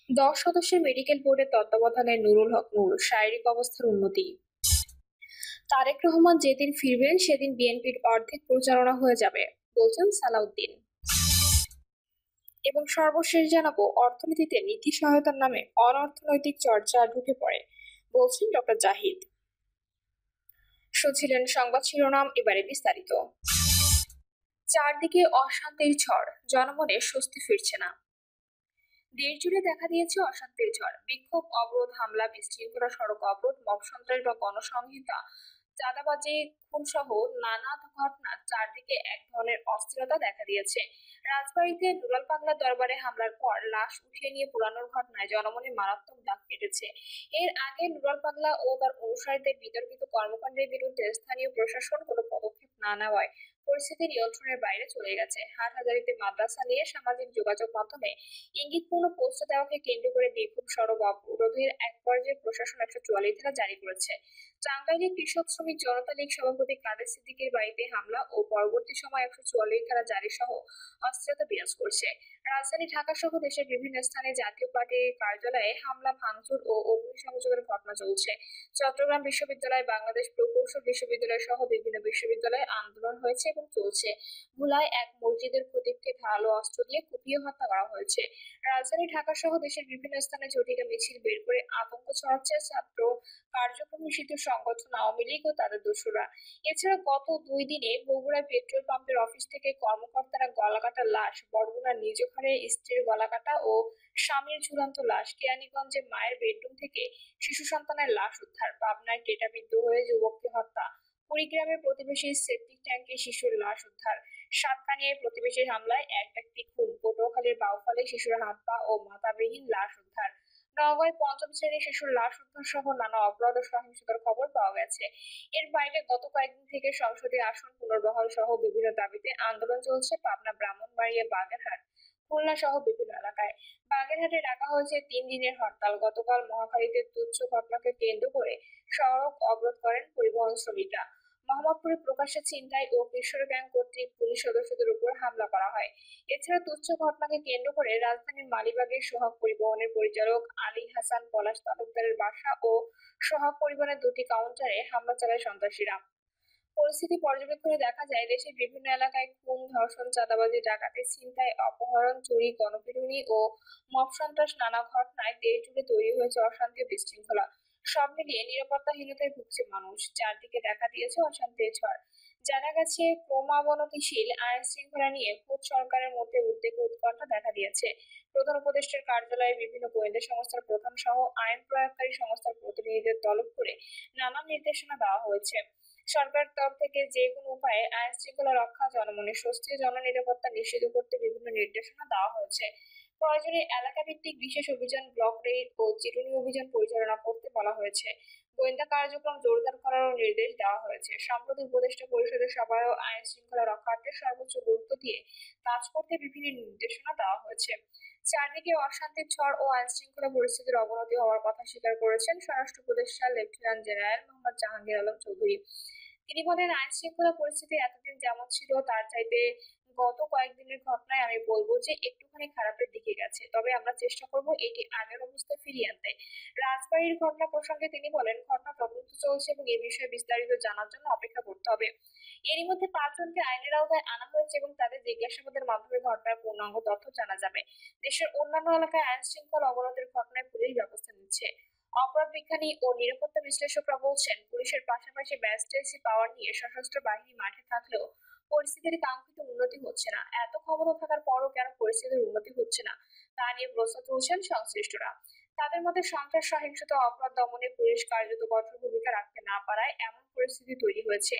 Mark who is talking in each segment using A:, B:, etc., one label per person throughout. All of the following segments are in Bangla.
A: 10 সদস্যের মেডিকেল বোর্ডের তত্ত্বাবধানে নুরুল হক নূর শারীরিক অবস্থার উন্নতি। তারেক রহমান যেদিন ফিরবেন সেদিন বিএনপির অর্ধেক পরিচালনা হয়ে যাবে, বলছেন সালাউদ্দিন। এবং সর্বশেষ জানাবো, অর্থনীতিতে নীতি সহায়তার নামে অনর্থনৈতিক চর্চা ঢুকে পড়ে, বলছেন ডক্টর জাহিদ। শুনছিলেন সংবাদ শিরোনাম, এবারে বিস্তারিত। চারদিকে অশান্তির ঝড়, জনমনে স্বস্তি ফিরছে না। দেশ জুড়ে দেখা দিয়েছে অশান্তির ঝড়। বিক্ষোভ, অবরোধ, হামলা, বিশৃঙ্খলা, সড়ক অবরোধ, মব সন্ত্রাস বা গণসংহিতা, চাঁদাবাজি, খুনসহ নানা ঘটনা চারদিকে এক ধরনের অস্থিরতা দেখা দিয়েছে। রাজবাড়ীতে দুলাল পাগলা দরবারে হামলার পর লাশ উঠিয়ে নিয়ে পোড়ানোর ঘটনায় জনমনে মারাত্মক দাগ কেটেছে। এর আগে নুরাল পাগলা ও তার অনুসারীদের বিতর্কিত কর্মকাণ্ডের বিরুদ্ধে স্থানীয় প্রশাসন কোনো পদক্ষেপ না নেওয়ায় পরিস্থিতি নিয়ন্ত্রণের বাইরে চলে গেছে। হাটহাজারীতে মাদ্রাসা নিয়ে সামাজিক যোগাযোগ মাধ্যমে ইঙ্গিতপূর্ণ পোস্ট দেওয়াকে কেন্দ্র করে বিক্ষোভ, সড়ক অবরোধের এক পর্যায়ে প্রশাসন 144 ধারা জারি করেছে। টাঙ্গাইলে কৃষক শ্রমিক জনতা লীগ সভাপতি কাদের সিদ্দিকীর বাড়িতে হামলা ও পরবর্তী সময় 144 ধারা জারি সহ অস্থিরতা বিরাজ করছে। রাজধানী ঢাকা সহ দেশের বিভিন্ন স্থানে জাতীয় পার্টির কার্যালয়ে হামলা, ভাঙচুর ও অগ্নিসংযোগের ঘটনা চলছে। চট্টগ্রাম বিশ্ববিদ্যালয়, বাংলাদেশ প্রকৌশল বিশ্ববিদ্যালয় সহ বিভিন্ন বিশ্ববিদ্যালয়ে আন্দোলন হয়েছে এবং চলছে। ভোলায় এক মসজিদের খতিবকে ধারালো অস্ত্র দিয়ে কুপিয়ে হত্যা করা হয়েছে। রাজধানী ঢাকা সহ দেশের বিভিন্ন স্থানে ঝটিকা মিছিল বের করে আতঙ্ক ছড়াচ্ছে ছাত্র কার্যক্রম নিষিদ্ধ সংগঠন আওয়ামী লীগ ও তাদের দোসররা। এছাড়া গত 2 দিনে বগুড়ায় পেট্রোল পাম্পের অফিস থেকে কর্মকর্তারা গলাকাটা লাশ, বরগুনার নিজ ঘরে স্ত্রীর গলাকাটা ও স্বামীর ঝুলন্ত লাশ, কেরানীগঞ্জে মায়ের বেডরুম থেকে শিশু সন্তানের লাশ উদ্ধার, পাবনায় টেটাবিদ্ধ হয়ে যুবককে হত্যা, কুড়িগ্রামে প্রতিবেশীর সেপটিক ট্যাঙ্কে শিশুর লাশ উদ্ধার, সাতকানিয়ায় প্রতিবেশীর হামলায় এক ব্যক্তি খুন, পটুয়াখালীর বাউফলে শিশুর হাত পা ও মাথাবিহীন লাশ উদ্ধার, নওগাঁয় পঞ্চম শ্রেণীর শিশুর লাশ উদ্ধার সহ নানা অপরাধ ও সহিংসতার খবর পাওয়া গেছে। এর বাইরে গত কয়েকদিন থেকে সংসদীয় আসন পুনর্বহাল সহ বিভিন্ন দাবিতে আন্দোলন চলছে পাবনা, ব্রাহ্মণবাড়িয়া, বাগেরহাট, খুলনা সহ বিভিন্ন এলাকায়। বাগেরহাটে ডাকা হয়েছে 3 দিনের হরতাল। গতকাল মহাখালীতে তুচ্ছ ঘটনাকে কেন্দ্র করে সড়ক অবরোধ করেন পরিবহন শ্রমিকরা। মোহাম্মদপুরে প্রকাশ্যে ছিনতাই ও কিশোর গ্যাং কর্তৃক পুলিশ সদস্যদের উপর হামলা করা হয়। এছাড়া তুচ্ছ ঘটনাকে কেন্দ্র করে রাজধানীর মালিবাগের সোহাগ পরিবহনের পরিচালক আলী হাসান পলাশ তালুকদারের বাসা ও সোহাগ পরিবহনের 2টি কাউন্টারে হামলা চালায় সন্ত্রাসীরা। পরিস্থিতি পর্যবেক্ষণে দেখা যায়, দেশের বিভিন্ন এলাকায় খুন, ধর্ষণ, চাঁদাবাজি, ডাকাতি, ছিনতাই, অপহরণ, চুরি, গণপিটুনি ও মব সন্ত্রাস নানা ঘটনায় দেশ জুড়ে তৈরি হয়েছে অশান্তি ও বিশৃঙ্খলা। সব মিলিয়ে নিরাপত্তাহীনতায় ভুগছে মানুষ। চারদিকে দেখা দিয়েছে অশান্তির ঝড়। জানা গেছে, ক্রমাবনতিশীল আইন শৃঙ্খলা নিয়ে খোদ সরকারের মধ্যে উদ্বেগ ও উৎকণ্ঠা দেখা দিয়েছে। প্রধান উপদেষ্টার কার্যালয়ে বিভিন্ন গোয়েন্দা সংস্থার প্রধান সহ আইন প্রয়োগকারী সংস্থার প্রতিনিধিদের তলব করে নানান নির্দেশনা দেওয়া হয়েছে। সরকারের তরফ থেকে যে কোনো উপায়ে আইন শৃঙ্খলা রক্ষা, জনমনে স্বস্তি ও জননিরাপত্তা নিশ্চিত করতে বিভিন্ন নির্দেশনা দেওয়া হয়েছে। প্রয়োজনে এলাকা ভিত্তিক বিশেষ অভিযান, ব্লক রেড ও চিরুনি অভিযান পরিচালনা করতে বলা হয়েছে। গোয়েন্দা কার্যক্রম জোরদার করারও নির্দেশ দেওয়া হয়েছে। সম্প্রতি উপদেষ্টা পরিষদের সভায়ও আইন শৃঙ্খলা রক্ষার্থে সর্বোচ্চ গুরুত্ব দিয়ে কাজ করতে বিভিন্ন নির্দেশনা দেওয়া হয়েছে। চারদিকে অশান্তির ঝড় ও আইন শৃঙ্খলা পরিস্থিতির অবনতি হওয়ার কথা স্বীকার করেছেন স্বরাষ্ট্র উপদেষ্টা লেফটেন্যান্ট জেনারেল মোহাম্মদ জাহাঙ্গীর আলম চৌধুরী। তিনি বলেন, আইন শৃঙ্খলা পরিস্থিতি এতদিন যেমন ছিল তার চাইতে গত কয়েকদিনের ঘটনায় আমি বলবো যে একটুখানি খারাপের দিকে গেছে। তবে আমরা চেষ্টা করব এটি আগের অবস্থায় ফিরিয়ে আনতে। রাজবাড়ীর ঘটনা প্রসঙ্গে তিনি বলেন, ঘটনা তদন্ত চলছে এবং এ বিষয়ে বিস্তারিত জানার জন্য অপেক্ষা করতে হবে। এরই মধ্যে 5 জনকে আইনের আওতায় আনা হয়েছে এবং তাদের জিজ্ঞাসাবাদের মাধ্যমে ঘটনার পূর্ণাঙ্গ তথ্য জানা যাবে। দেশের অন্যান্য এলাকায় আইন শৃঙ্খলা অবরোধের ঘটনায় পুলিশ ব্যবস্থা নিচ্ছে। অপরাধ বিজ্ঞানী ও নিরাপত্তা বিশ্লেষকরা বলছেন, পুলিশের পাশাপাশি ম্যাজিস্ট্রেসি পাওয়ার নিয়ে সশস্ত্র বাহিনী মাঠে থাকলেও পরিস্থিতির কাঙ্ক্ষিত উন্নতি হচ্ছে না। এত ক্ষমতা থাকার পরও কেন পরিস্থিতির উন্নতি হচ্ছে না, তা নিয়ে প্রশ্ন তুলছেন সংশ্লিষ্টরা। তাদের মধ্যে সন্ত্রাস, সহিংসতা, অপরাধ দমনে পুলিশ কার্যত কঠোর ভূমিকা রাখতে না পারায় এমন পরিস্থিতি তৈরি হয়েছে।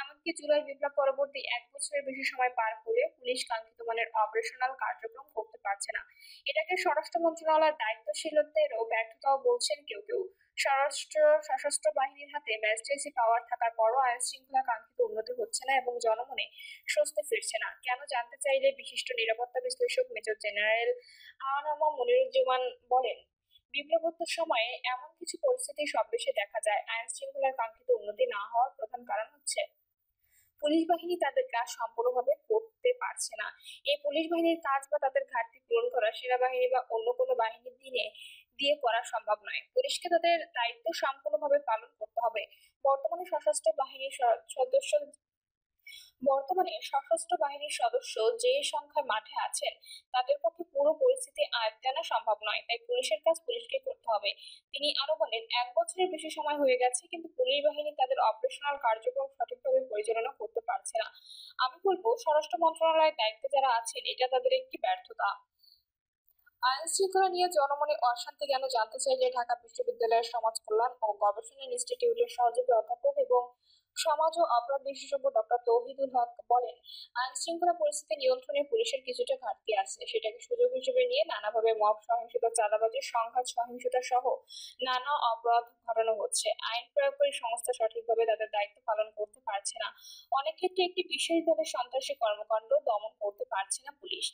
A: এমনকি জুলাই বিপ্লব পরবর্তী 1 বছরের বেশি সময় পার হলে পুলিশ কাঙ্ক্ষিত মানের অপারেশনাল কার্যক্রম করতে পারছে না। এটাকে স্বরাষ্ট্র মন্ত্রণালয়ের দায়িত্বশীলতারও ব্যর্থতাও বলছেন কেউ কেউ। সশস্ত্র বাহিনীর হাতে ম্যাজিস্ট্রেসি পাওয়ার থাকার পরও আইন শৃঙ্খলা কাঙ্ক্ষিত উন্নতি হচ্ছে না এবং জনমনে স্বস্তি ফিরছে না কেন জানতে চাইলে বিশিষ্ট নিরাপত্তা বিশ্লেষক মেজর জেনারেল আনামা মনিরুজ্জামান বলেন, বিপ্লবোত্তর সময়ে এমন কিছু পরিস্থিতি সব দেশে দেখা যায়। আইন শৃঙ্খলার কাঙ্ক্ষিত উন্নতি না হওয়ার প্রধান কারণ হচ্ছে পুলিশ বাহিনী তাদের কাজ সম্পূর্ণভাবে করতে পারছে না। এই পুলিশ বাহিনীর কাজ বা তাদের ঘাটতি পূরণ করা সেনাবাহিনী বা অন্য কোনো বাহিনীর দিয়ে করা সম্ভব নয়। পুলিশকে তাদের দায়িত্ব সম্পূর্ণভাবে পালন করতে হবে। বর্তমানে সশস্ত্র বাহিনীর সদস্য সশস্ত্র বাহিনীর সদস্য যে সংখ্যায় মাঠে আছেন তাদের পক্ষে পুরো পরিস্থিতি আয়ত্তে আনা সম্ভব নয়, তাই পুলিশের কাজ পুলিশকে করতে হবে। তিনি আরো বলেন, 1 বছরের বেশি সময় হয়ে গেছে কিন্তু পুলিশ বাহিনী তাদের অপারেশনাল কার্যক্রম সঠিকভাবে পরিচালনা করতে পারছে না। আমি বলবো স্বরাষ্ট্র মন্ত্রণালয়ের দায়িত্বে যারা আছেন এটা তাদের একটি ব্যর্থতা। আইন শৃঙ্খলা নিয়ে জনমনে অশান্তি কেন জানতে চাইলে ঢাকা বিশ্ববিদ্যালয়ের সমাজ কল্যাণ ও গবেষণা ইনস্টিটিউটের সহযোগী অধ্যাপক এবং সমাজ ও অপরাধ বিশেষজ্ঞ ডক্টর তৌহিদুল হক বলেন, আইন শৃঙ্খলা পরিস্থিতি নিয়ন্ত্রণে পুলিশের কিছুটা ঘাটতি আছে, সেটাকে সুযোগ হিসেবে নিয়ে নানাভাবে মব সহিংসতা, চাঁদাবাজি, সংঘাত সহিংসতা সহ নানা অপরাধ ঘটানো হচ্ছে। আইন প্রয়োগকারী সংস্থা সঠিকভাবে তাদের দায়িত্ব পালন করতে পারছে না। অনেক ক্ষেত্রে একটি বিশেষ দলের সন্ত্রাসী কর্মকাণ্ড দমন করতে পারছে না পুলিশ।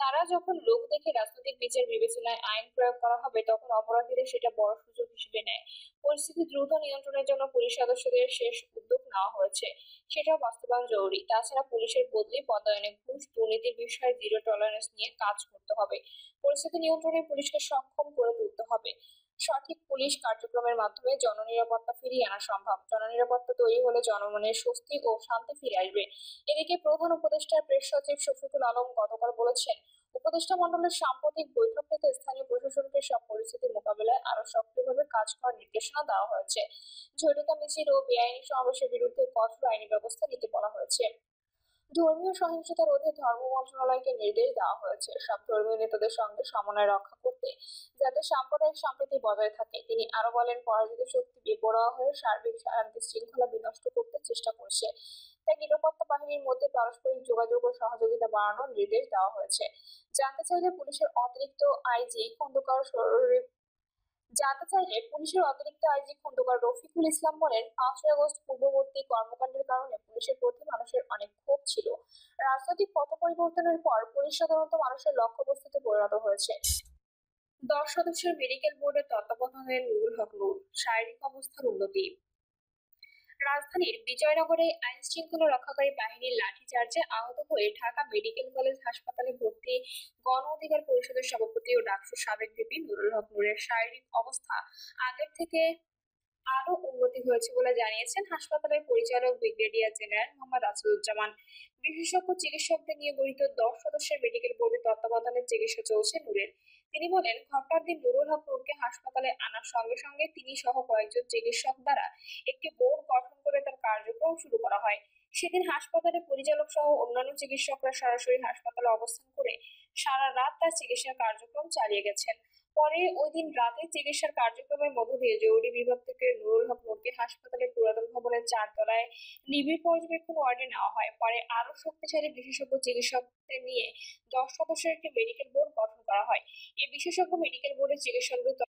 A: তারা যখন লোক দেখে রাজনৈতিক বিচার বিবেচনায় আইন প্রয়োগ করা হবে তখন অপরাধীরা সেটা বড় সুযোগ হিসেবে নেয়। পরিস্থিতি দ্রুত নিয়ন্ত্রণের জন্য পুলিশ সদস্যদের শেষ উদ্যোগ নেওয়া হয়েছে, সেটাও বাস্তবায়ন জরুরি। তাছাড়া পুলিশের বদলি, পদায়নে, ঘুষ, দুর্নীতির বিষয়ে জিরো টলারেন্স নিয়ে কাজ করতে হবে। পরিস্থিতি নিয়ন্ত্রণে পুলিশকে সক্ষম করে তুলতে হবে। সঠিক পুলিশ কার্যক্রমের মাধ্যমে জননিরাপত্তা ফিরিয়ে আনা সম্ভব। জননিরাপত্তা তৈরি হলে জনমনে স্বস্তি ও শান্তি ফিরে আসবে। এদিকে প্রধান উপদেষ্টার প্রেস সচিব শফিকুল আলম গতকাল বলেছেন, উপদেষ্টা মণ্ডলের সাম্প্রতিক বৈঠক থেকে স্থানীয় প্রশাসনকে সব পরিস্থিতি মোকাবেলায় আরো সক্রিয়ভাবে কাজ করার নির্দেশনা দেওয়া হয়েছে। ঝটিকা মিছিল ও বেআইনি সমাবেশের বিরুদ্ধে কঠোর আইনি ব্যবস্থা নিতে বলা হয়েছে। ধর্মীয় সহিংসতা রোধে ধর্ম মন্ত্রণালয়কে নির্দেশ দেওয়া হয়েছে সব ধর্মীয় নেতাদের সঙ্গে সমন্বয় রক্ষা করতে, যাতে সাম্প্রদায়িক সম্প্রীতি বজায় থাকে। তিনি আরো বলেন, পরাজিত শক্তি বেপরোয়া হয়ে সার্বিক শান্তি শৃঙ্খলা বিনষ্ট করতে চেষ্টা করছে, তাই নিরাপত্তা বাহিনীর মধ্যে পারস্পরিক যোগাযোগ ও সহযোগিতা বাড়ানোর নির্দেশ দেওয়া হয়েছে। জানতে চাইলে পুলিশের অতিরিক্ত আইজি খন্দকার রফিকুল ইসলাম বলেন, 5ই আগস্ট পূর্ববর্তী কর্মকাণ্ডের কারণে পুলিশের প্রতি মানুষের অনেক ক্ষোভ ছিল। রাজনৈতিক পট পরিবর্তনের পর পুলিশ সাধারণত মানুষের লক্ষ্যবস্তুতে পরিণত হয়েছে। 10 সদস্যের মেডিকেল বোর্ডের তত্ত্বাবধানে নুরুল হক নূর শারীরিক অবস্থার উন্নতি। রাজধানীর বিজয়নগরে আইন শৃঙ্খলা রক্ষাকারী বাহিনীর লাঠিচার্জে আহত হয়ে ঢাকা মেডিকেল কলেজ হাসপাতালে ভর্তি গণ অধিকার পরিষদের সভাপতি ও ডাকসুর সাবেক ভিপি নুরুল হক নূরের শারীরিক অবস্থা আগের থেকে আরো উন্নতি হয়েছে বলে জানিয়েছেন হাসপাতালের পরিচালক ব্রিগেডিয়ার জেনারেল মোহাম্মদ আসিফুজ্জামান। বিশেষজ্ঞ চিকিৎসকদের নিয়ে গঠিত 10 সদস্যের মেডিকেল বোর্ডের তত্ত্বাবধানে চিকিৎসা চলছে নূরের। তিনি বলেন, ঘটনার দিন নুরুল হক নূরকে হাসপাতালে আনার সঙ্গে সঙ্গে তিনি সহ কয়েকজন চিকিৎসক দ্বারা একটি বোর্ড গঠন করে তার কার্যক্রম শুরু করা হয়। সেদিন হাসপাতালে পরিচালক সহ অন্যান্য চিকিৎসকরা সরাসরি হাসপাতালে অবস্থান করে সারা রাত তার চিকিৎসা কার্যক্রম চালিয়ে গেছেন। পরে ওই দিন রাতে চিকিৎসার কার্যক্রমের মধ্য দিয়ে জরুরি বিভাগ থেকে নুরুল হক নূরকে হাসপাতালের পুরাতন ভবনের 4 তলায় নিবিড় পর্যবেক্ষণ ওয়ার্ডে নেওয়া হয়। পরে আরো শক্তিশালী বিশেষজ্ঞ চিকিৎসকদের নিয়ে 10 সদস্যের একটি মেডিকেল বোর্ড গঠন করা হয়। এই বিশেষজ্ঞ মেডিকেল বোর্ডের চিকিৎসকদের